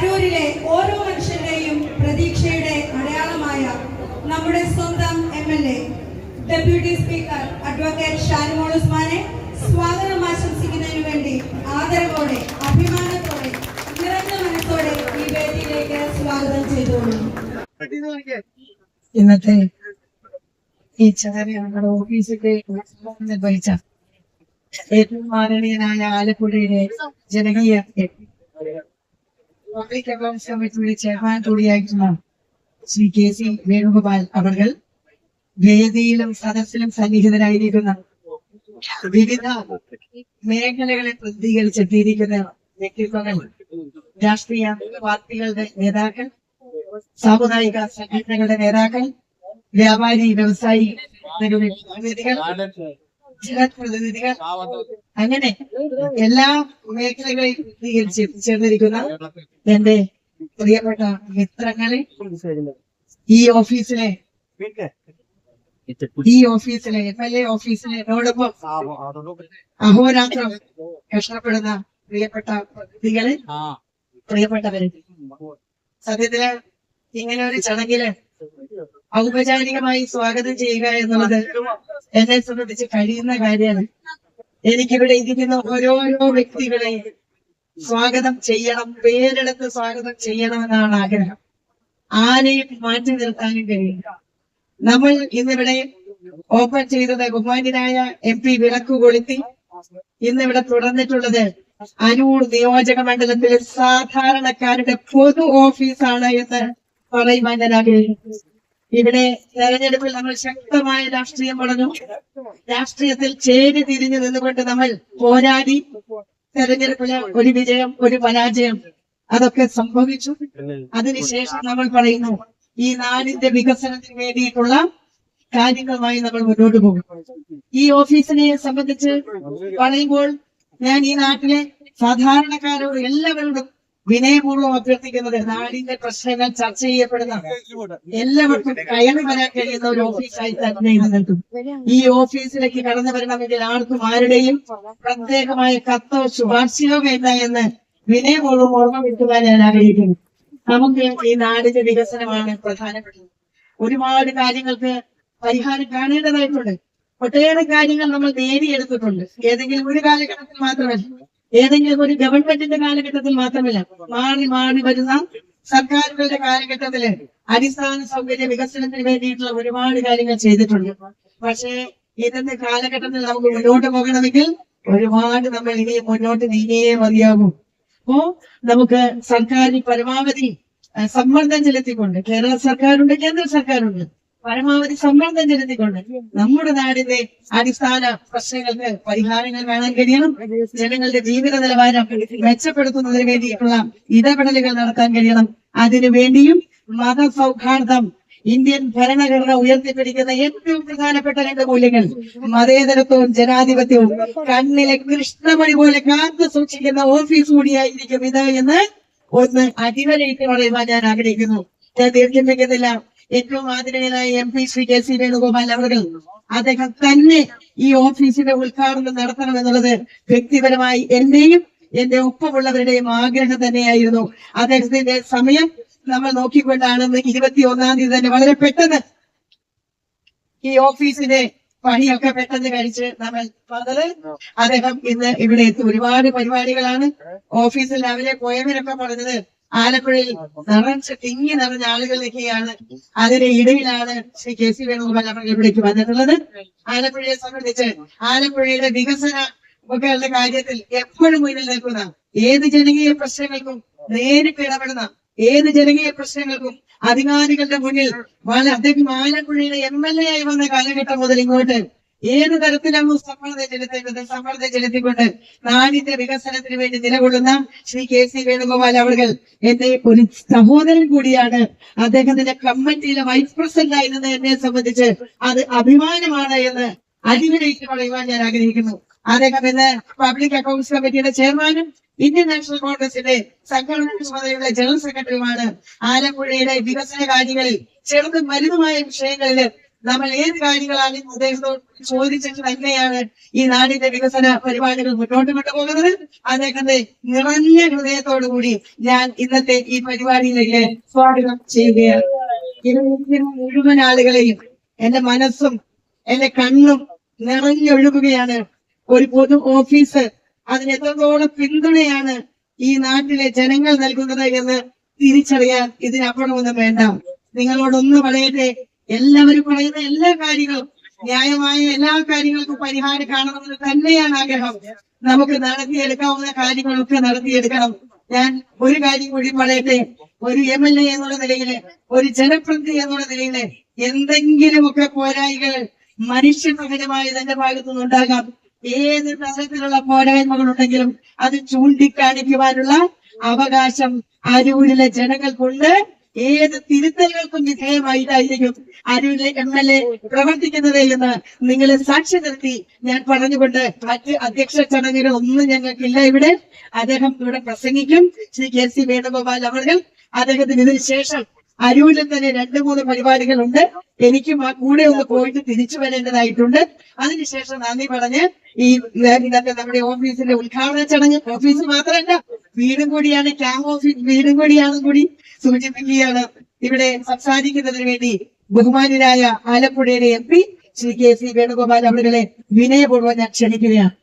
അരൂരിലെ ഓരോ മനുഷ്യരുടെയും പ്രതീക്ഷയുടെ അടയാളമായ നമ്മുടെ സ്വന്തം MLA deputy speaker advocate Shanimol ഉസ്മാനെ സ്വാഗതം ആശംസിക്കുന്നതിനു വേണ്ടി ആദരവോടെ അഭിമാനത്തോടെ നിറഞ്ഞ മനസ്സോടെ ഈ വേദിയിലേക്ക് സ്വാഗതം ചെയ്തുകൊള്ളുന്നു. ഇന്നത്തെ ഈ ചടങ്ങ് നമ്മുടെ ഓഫീസിന്റെ നിർവഹിച്ച ഏറ്റവും ആദരണീയനായ ആലപ്പുഴയിലെ ജനകീയ പബ്ലിക് അക്കൗണ്ട്സ് കമ്മിറ്റിയുടെ ചെയർമാൻ കൂടിയായിട്ടുള്ള ശ്രീ KC വേണുഗോപാൽ അവർ വേദിയിലും സദസ്സിലും സന്നിഹിതരായിരിക്കുന്ന വിവിധ മേഖലകളെ പ്രതിനിധീകരിച്ചെത്തിയിരിക്കുന്ന വ്യക്തിത്വങ്ങൾ, രാഷ്ട്രീയ പാർട്ടികളുടെ നേതാക്കൾ, സാമുദായിക സംഘടനകളുടെ നേതാക്കൾ, വ്യാപാരി വ്യവസായി പ്രതിനിധികൾ, ജനപ്രതിനിധികൾ, അങ്ങനെ എല്ലാ മേഖലകളെയും പ്രതിനിധീകരിച്ച് എത്തിച്ചേർന്നിരിക്കുന്ന എന്റെ പ്രിയപ്പെട്ട മിത്രങ്ങളെ, ഈ ഓഫീസിലെ MLA ഓഫീസിലെ എന്നോടൊപ്പം അഹോരാത്രം കഷ്ടപ്പെടുന്ന പ്രിയപ്പെട്ട പ്രതിനിധികളെ, പ്രിയപ്പെട്ടവരെ, സത്യത്തില് ഇങ്ങനെ ഒരു ചടങ്ങില് ഔപചാരികമായി സ്വാഗതം ചെയ്യുക എന്നുള്ളത് എന്നെ സംബന്ധിച്ച് കഴിയുന്ന കാര്യമാണ്. എനിക്കിവിടെ ഇരിക്കുന്ന ഓരോരോ വ്യക്തികളെയും സ്വാഗതം ചെയ്യണം, പേരെടുത്ത് സ്വാഗതം ചെയ്യണമെന്നാണ് ആഗ്രഹം. ആരെയും മാറ്റി നിർത്താനും കഴിയില്ല. നമ്മൾ ഇന്നിവിടെ ഓപ്പൺ ചെയ്തത് ബഹുമാന്യനായ MP വിളക്ക് കൊളുത്തി ഇന്നിവിടെ തുടർന്നിട്ടുള്ളത് അരൂർ നിയോജക മണ്ഡലത്തിലെ സാധാരണക്കാരുടെ പൊതു ഓഫീസാണ് എന്ന് പറയുവാൻ ഞാൻ ആഗ്രഹിക്കുന്നു. ഇവിടെ തെരഞ്ഞെടുപ്പിൽ നമ്മൾ ശക്തമായ രാഷ്ട്രീയം പറഞ്ഞു. രാഷ്ട്രീയത്തിൽ ചേരി തിരിഞ്ഞു നിന്നുകൊണ്ട് നമ്മൾ പോരാടി. തെരഞ്ഞെടുപ്പില് ഒരു വിജയം, ഒരു പരാജയം, അതൊക്കെ സംഭവിച്ചു. അതിനുശേഷം നമ്മൾ പറയുന്നു ഈ നാടിന്റെ വികസനത്തിന് വേണ്ടിയിട്ടുള്ള കാര്യങ്ങളുമായി നമ്മൾ മുന്നോട്ട് പോകും. ഈ ഓഫീസിനെ സംബന്ധിച്ച് പറയുമ്പോൾ ഞാൻ ഈ നാട്ടിലെ സാധാരണക്കാരോട് എല്ലാവരോടും വിനയപൂർവ്വം അഭ്യർത്ഥിക്കുന്നത്, നാടിന്റെ പ്രശ്നങ്ങൾ ചർച്ച ചെയ്യപ്പെടുന്ന എല്ലാവർക്കും കയറി വരാൻ കഴിയുന്ന ഒരു ഓഫീസായി തന്നെ നിൽക്കും. ഈ ഓഫീസിലേക്ക് കടന്നു വരണമെങ്കിൽ ആർക്കും ആരുടെയും പ്രത്യേകമായ കത്തോ ശുപാർശയോ വേണ്ട എന്ന് വിനയപൂർവ്വം ഓർമ്മപ്പെടുത്തുവാൻ ഞാൻ ആഗ്രഹിക്കുന്നു. നമുക്ക് ഈ നാടിന്റെ വികസനമാണ് പ്രധാനപ്പെട്ടത്. ഒരുപാട് കാര്യങ്ങൾക്ക് പരിഹാരം കാണേണ്ടതായിട്ടുണ്ട്. ഒട്ടേറെ കാര്യങ്ങൾ നമ്മൾ നേടിയെടുത്തിട്ടുണ്ട്. ഏതെങ്കിലും ഒരു കാലഘട്ടത്തിൽ മാത്രമല്ല, ഏതെങ്കിലും ഒരു ഗവൺമെന്റിന്റെ കാലഘട്ടത്തിൽ മാത്രമല്ല, മാറി മാറി വരുന്ന സർക്കാരുകളുടെ കാലഘട്ടത്തില് അടിസ്ഥാന സൗകര്യ വികസനത്തിന് വേണ്ടിയിട്ടുള്ള ഒരുപാട് കാര്യങ്ങൾ ചെയ്തിട്ടുണ്ട്. പക്ഷേ ഇന്നത്തെ കാലഘട്ടത്തിൽ നമുക്ക് മുന്നോട്ട് പോകണമെങ്കിൽ ഒരുപാട് നമ്മൾ ഇനി മുന്നോട്ട് നീങ്ങിയേ മതിയാകും. അപ്പോ നമുക്ക് സർക്കാരിൽ പരമാവധി സമ്മർദ്ദം ചെലുത്തിക്കൊണ്ട്, കേരള സർക്കാരുണ്ട്, കേന്ദ്ര സർക്കാരുണ്ട്, പരമാവധി സമ്മർദ്ദം ചെലുത്തിക്കൊണ്ട് നമ്മുടെ നാടിന്റെ അടിസ്ഥാന പ്രശ്നങ്ങൾക്ക് പരിഹാരങ്ങൾ കാണാൻ കഴിയണം. ജനങ്ങളുടെ ജീവിത നിലവാരം മെച്ചപ്പെടുത്തുന്നതിന് വേണ്ടിയിട്ടുള്ള ഇടപെടലുകൾ നടത്താൻ കഴിയണം. അതിനുവേണ്ടിയും മതസൗഹാർദ്ദം, ഇന്ത്യൻ ഭരണഘടന ഉയർത്തിപ്പിടിക്കുന്ന ഏറ്റവും പ്രധാനപ്പെട്ട രണ്ട് മൂല്യങ്ങൾ, മതേതരത്വവും ജനാധിപത്യവും, കണ്ണിലെ കൃഷ്ണമണി പോലെ കാത്തു സൂക്ഷിക്കുന്ന ഓഫീസ് കൂടിയായിരിക്കും ഇത് എന്ന് ഒന്ന് അടിവരയിട്ട് പറയുവാൻ ഞാൻ ആഗ്രഹിക്കുന്നു. ഞാൻ ദീർഘിപ്പിക്കുന്നില്ല. ഏറ്റവും ആദരണീയനായ MP ശ്രീ KC വേണുഗോപാൽ അവർ, അദ്ദേഹം തന്നെ ഈ ഓഫീസിന്റെ ഉദ്ഘാടനം നടത്തണമെന്നുള്ളത് വ്യക്തിപരമായി എന്റെയും എന്റെ ഒപ്പമുള്ളവരുടെയും ആഗ്രഹം തന്നെയായിരുന്നു. അദ്ദേഹത്തിന്റെ സമയം നമ്മൾ നോക്കിക്കൊണ്ടാണ് 21-ാം തീയതി തന്നെ വളരെ പെട്ടെന്ന് ഈ ഓഫീസിന്റെ പണിയൊക്കെ പെട്ടെന്ന് കഴിച്ച് നമ്മൾ വന്നത്. അദ്ദേഹം ഇന്ന് ഇവിടെ എത്തി. ഒരുപാട് പരിപാടികളാണ്. ഓഫീസിൽ രാവിലെ പോയവരൊക്കെ പറഞ്ഞത് ആലപ്പുഴയിൽ നിറച്ച് തിങ്ങി നിറഞ്ഞ ആളുകൾ നിൽക്കുകയാണ്. അതിന് ഇടയിലാണ് ശ്രീ KC വേണുഗോപാൽ അവർ ഇവിടേക്ക് വന്നിട്ടുള്ളത്. ആലപ്പുഴയെ സംബന്ധിച്ച് ആലപ്പുഴയുടെ വികസന ങ്ങളുടെ കാര്യത്തിൽ എപ്പോഴും മുന്നിൽ നിൽക്കുന്ന, ഏത് ജനകീയ പ്രശ്നങ്ങൾക്കും നേരിട്ട് ഇടപെടുന്ന, ഏത് ജനകീയ പ്രശ്നങ്ങൾക്കും അധികാരികളുടെ മുന്നിൽ അദ്ദേഹം ആലപ്പുഴയുടെ MLA ആയി വന്ന കാലഘട്ടം മുതൽ ഇങ്ങോട്ട് ഏത് തരത്തിലാണ് സമ്മർദ്ദം ചെലുത്തിക്കൊണ്ട് നാടിന്റെ വികസനത്തിന് വേണ്ടി നിലകൊള്ളുന്ന ശ്രീ KC വേണുഗോപാൽ അവർ എന്റെ ഒരു സഹോദരൻ കൂടിയാണ്. അദ്ദേഹത്തിന്റെ കമ്മിറ്റിയിലെ വൈസ് പ്രസിഡന്റ് ആയിരുന്നത് എന്നെ സംബന്ധിച്ച് അത് അഭിമാനമാണ് എന്ന് അടിവരയിട്ട് പറയുവാൻ ഞാൻ ആഗ്രഹിക്കുന്നു. അദ്ദേഹം ഇന്ന് പബ്ലിക് അക്കൗണ്ട്സ് കമ്മിറ്റിയുടെ ചെയർമാനും ഇന്ത്യൻ നാഷണൽ കോൺഗ്രസിന്റെ സംഘടനാ ചുമതലയുള്ള ജനറൽ സെക്രട്ടറിയുമാണ്. ആലപ്പുഴയുടെ വികസന കാര്യങ്ങളിൽ ചെറുതും വലുതുമായ വിഷയങ്ങളിൽ നമ്മൾ ഏത് കാര്യങ്ങളാണ് അദ്ദേഹത്തോട് ചോദിച്ചിട്ട് തന്നെയാണ് ഈ നാടിന്റെ വികസന പരിപാടികൾ മുന്നോട്ട് കൊണ്ടുപോകുന്നത്. അദ്ദേഹത്തെ നിറഞ്ഞ ഹൃദയത്തോടു കൂടി ഞാൻ ഇന്നത്തെ ഈ പരിപാടിയിലേക്ക് സ്വാഗതം ചെയ്യുകയാണ്. ഇതിൽ മുഴുവൻ ആളുകളെയും എന്റെ മനസ്സും എന്റെ കണ്ണും നിറഞ്ഞൊഴുകുകയാണ്. ഒരു പൊതു ഓഫീസ്, അതിന് എത്രത്തോളം പിന്തുണയാണ് ഈ നാട്ടിലെ ജനങ്ങൾ നൽകുന്നത് എന്ന് തിരിച്ചറിയാൻ ഇതിനപ്പുറമൊന്നും വേണ്ട. നിങ്ങളോടൊന്ന് പറയട്ടെ, എല്ലാവരും പറയുന്ന എല്ലാ കാര്യങ്ങളും, ന്യായമായ എല്ലാ കാര്യങ്ങൾക്കും പരിഹാരം കാണണമെന്ന് തന്നെയാണ് ആഗ്രഹം. നമുക്ക് നടത്തിയെടുക്കാവുന്ന കാര്യങ്ങളൊക്കെ നടത്തിയെടുക്കണം. ഞാൻ ഒരു കാര്യം കൂടി പറയട്ടെ, ഒരു MLA എന്നുള്ള നിലയില്, ഒരു ജനപ്രതിനിധി എന്നുള്ള നിലയില് എന്തെങ്കിലുമൊക്കെ പോരായ്മകൾ മനുഷ്യസഹജമായി തന്റെ ഭാഗത്തുനിന്നുണ്ടാകാം. ഏത് തരത്തിലുള്ള പോരായ്മകളുണ്ടെങ്കിലും അത് ചൂണ്ടിക്കാണിക്കുവാനുള്ള അവകാശം അരൂരിലെ ജനങ്ങൾക്കുണ്ട്. ഏത് തിരുത്തലുകൾക്കും വിധേയമായിട്ടായിരിക്കും അരൂരിലെ MLA പ്രവർത്തിക്കുന്നത് എന്ന് നിങ്ങളെ സാക്ഷി നിർത്തി ഞാൻ പറഞ്ഞുകൊണ്ട് മറ്റ് അധ്യക്ഷ ചടങ്ങുകൾ ഒന്നും ഞങ്ങൾക്കില്ല. ഇവിടെ അദ്ദേഹം ഇവിടെ പ്രസംഗിക്കും. ശ്രീ KC വേണുഗോപാൽ അവർ. അദ്ദേഹത്തിന് ഇതിന് ശേഷം അരൂരിൽ തന്നെ 2-3 പരിപാടികളുണ്ട്. എനിക്കും ആ കൂടെ ഒന്ന് പോയിട്ട് തിരിച്ചു വരേണ്ടതായിട്ടുണ്ട്. അതിനുശേഷം നന്ദി പറഞ്ഞ് ഈ ഇന്നത്തെ നമ്മുടെ ഓഫീസിന്റെ ഉദ്ഘാടന ചടങ്ങ്, ഓഫീസ് മാത്രമല്ല വീടും കൂടിയാണ്, ക്യാമ്പ് ഓഫീസ് വീടും കൂടിയാണെന്ന് കൂടി സൂചിപ്പിക്കുകയാണ്. ഇവിടെ സംസാരിക്കുന്നതിന് വേണ്ടി ബഹുമാന്യരായ ആലപ്പുഴയിലെ MP ശ്രീ KC വേണുഗോപാൽ അവരുടെ വിനയപൂർവ്വം ഞാൻ ക്ഷണിക്കുകയാണ്.